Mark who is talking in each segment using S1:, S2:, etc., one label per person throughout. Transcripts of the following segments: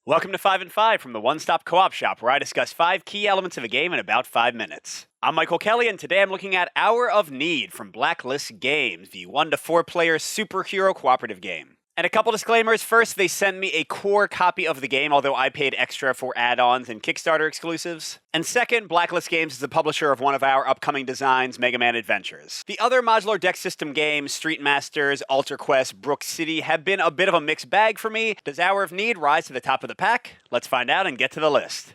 S1: Welcome to 5 and 5 from the One Stop Co-op Shop, where I discuss 5 key elements of a game in about 5 minutes. I'm Michael Kelly, and today I'm looking at Hour of Need from Blacklist Games, the 1 to 4 player superhero cooperative game. And a couple disclaimers. First, they sent me a core copy of the game, although I paid extra for add-ons and Kickstarter exclusives. And second, Blacklist Games is the publisher of one of our upcoming designs, Mega Man Adventures. The other modular deck system games, Street Masters, Ultra Quest, Brook City, have been a bit of a mixed bag for me. Does Hour of Need rise to the top of the pack? Let's find out and get to the list.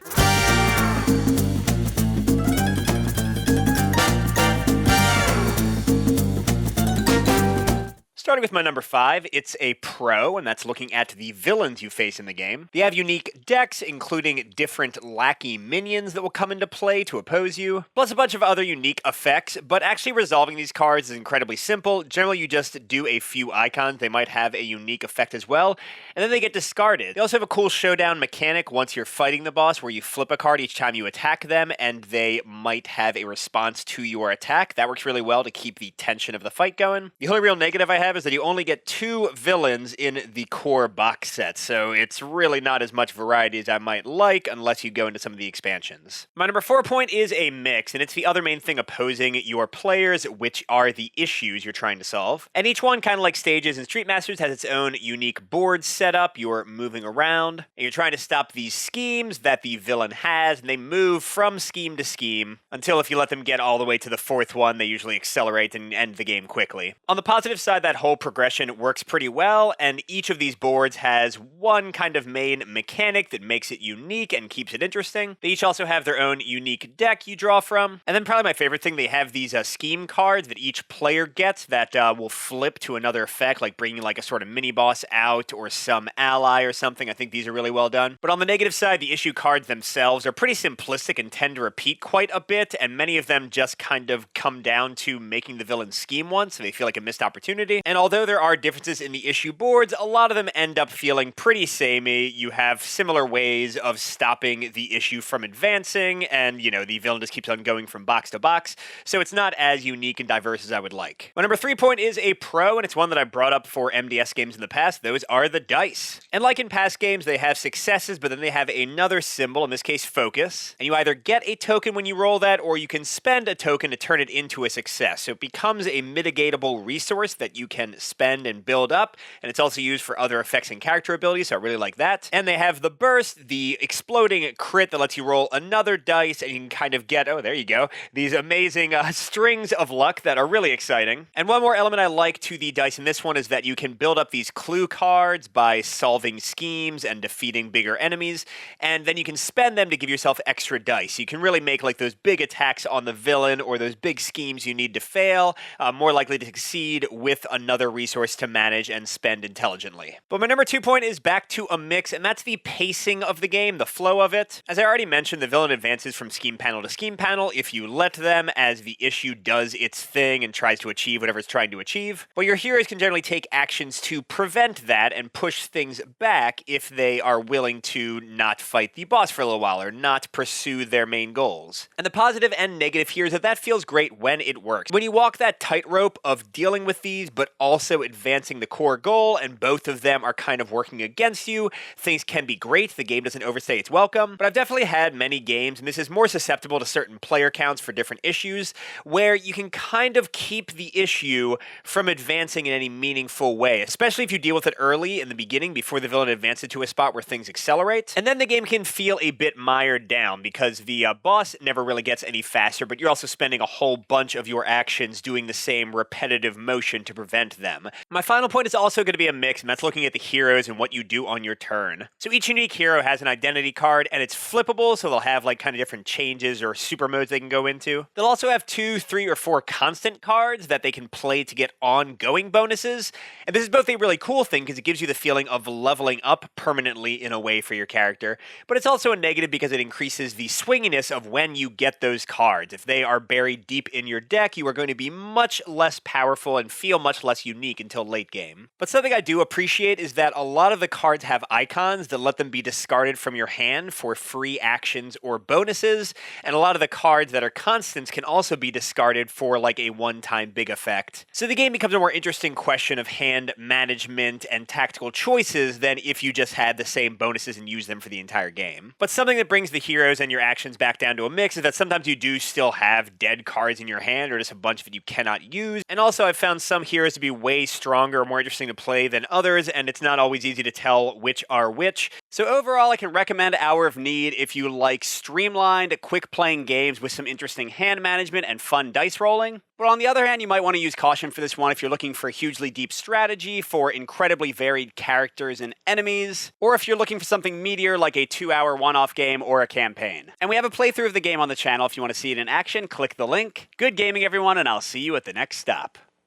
S1: Starting with my number 5, it's a pro, and that's looking at the villains you face in the game. They have unique decks, including different lackey minions that will come into play to oppose you, plus a bunch of other unique effects, but actually resolving these cards is incredibly simple. Generally, you just do a few icons. They might have a unique effect as well, and then they get discarded. They also have a cool showdown mechanic once you're fighting the boss, where you flip a card each time you attack them, and they might have a response to your attack. That works really well to keep the tension of the fight going. The only real negative I have is that you only get 2 villains in the core box set, so it's really not as much variety as I might like unless you go into some of the expansions. My number 4 point is a mix, and it's the other main thing opposing your players, which are the issues you're trying to solve. And each one, kind of like Stages and Street Masters, has its own unique board setup. You're moving around, and you're trying to stop these schemes that the villain has, and they move from scheme to scheme until if you let them get all the way to the 4th one, they usually accelerate and end the game quickly. On the positive side, that whole progression works pretty well, and each of these boards has one kind of main mechanic that makes it unique and keeps it interesting. They each also have their own unique deck you draw from, and then probably my favorite thing, they have these scheme cards that each player gets that will flip to another effect, like bringing like a sort of mini-boss out or some ally or something. I think these are really well done. But on the negative side, the issue cards themselves are pretty simplistic and tend to repeat quite a bit, and many of them just kind of come down to making the villain scheme once, so they feel like a missed opportunity. And although there are differences in the issue boards, a lot of them end up feeling pretty samey. You have similar ways of stopping the issue from advancing, and, the villain just keeps on going from box to box, so it's not as unique and diverse as I would like. My number 3 point is a pro, and it's one that I brought up for MDS games in the past. Those are the dice. And like in past games, they have successes, but then they have another symbol, in this case focus, and you either get a token when you roll that, or you can spend a token to turn it into a success. So it becomes a mitigatable resource that you can spend and build up, and it's also used for other effects and character abilities, so I really like that. And they have the burst, the exploding crit that lets you roll another dice, and you can kind of get, oh, there you go, these amazing strings of luck that are really exciting. And one more element I like to the dice in this one is that you can build up these clue cards by solving schemes and defeating bigger enemies, and then you can spend them to give yourself extra dice. You can really make like those big attacks on the villain or those big schemes you need to fail more likely to succeed with another resource to manage and spend intelligently. But my number 2 point is back to a mix, and that's the pacing of the game, the flow of it. As I already mentioned, the villain advances from scheme panel to scheme panel if you let them, as the issue does its thing and tries to achieve whatever it's trying to achieve. But your heroes can generally take actions to prevent that and push things back if they are willing to not fight the boss for a little while or not pursue their main goals. And the positive and negative here is that feels great when it works. When you walk that tightrope of dealing with these, but also advancing the core goal, and both of them are kind of working against you, things can be great. The game doesn't overstay its welcome. But I've definitely had many games, and this is more susceptible to certain player counts for different issues, where you can kind of keep the issue from advancing in any meaningful way, especially if you deal with it early in the beginning before the villain advances to a spot where things accelerate. And then the game can feel a bit mired down because the boss never really gets any faster, but you're also spending a whole bunch of your actions doing the same repetitive motion to prevent them. My final point is also going to be a mix, and that's looking at the heroes and what you do on your turn. So each unique hero has an identity card, and it's flippable, so they'll have like kind of different changes or super modes they can go into. They'll also have 2, 3, or 4 constant cards that they can play to get ongoing bonuses, and this is both a really cool thing because it gives you the feeling of leveling up permanently in a way for your character, but it's also a negative because it increases the swinginess of when you get those cards. If they are buried deep in your deck, you are going to be much less powerful and feel much less plus unique until late game. But something I do appreciate is that a lot of the cards have icons that let them be discarded from your hand for free actions or bonuses, and a lot of the cards that are constants can also be discarded for like a one-time big effect. So the game becomes a more interesting question of hand management and tactical choices than if you just had the same bonuses and used them for the entire game. But something that brings the heroes and your actions back down to a mix is that sometimes you do still have dead cards in your hand or just a bunch of it you cannot use. And also I've found some heroes to be way stronger or more interesting to play than others, and it's not always easy to tell which are which. So overall, I can recommend Hour of Need if you like streamlined, quick playing games with some interesting hand management and fun dice rolling. But on the other hand, you might want to use caution for this one if you're looking for hugely deep strategy, for incredibly varied characters and enemies, or if you're looking for something meatier like a 2-hour one-off game or a campaign. And we have a playthrough of the game on the channel if you want to see it in action. Click the link. Good gaming, everyone, and I'll see you at the next stop.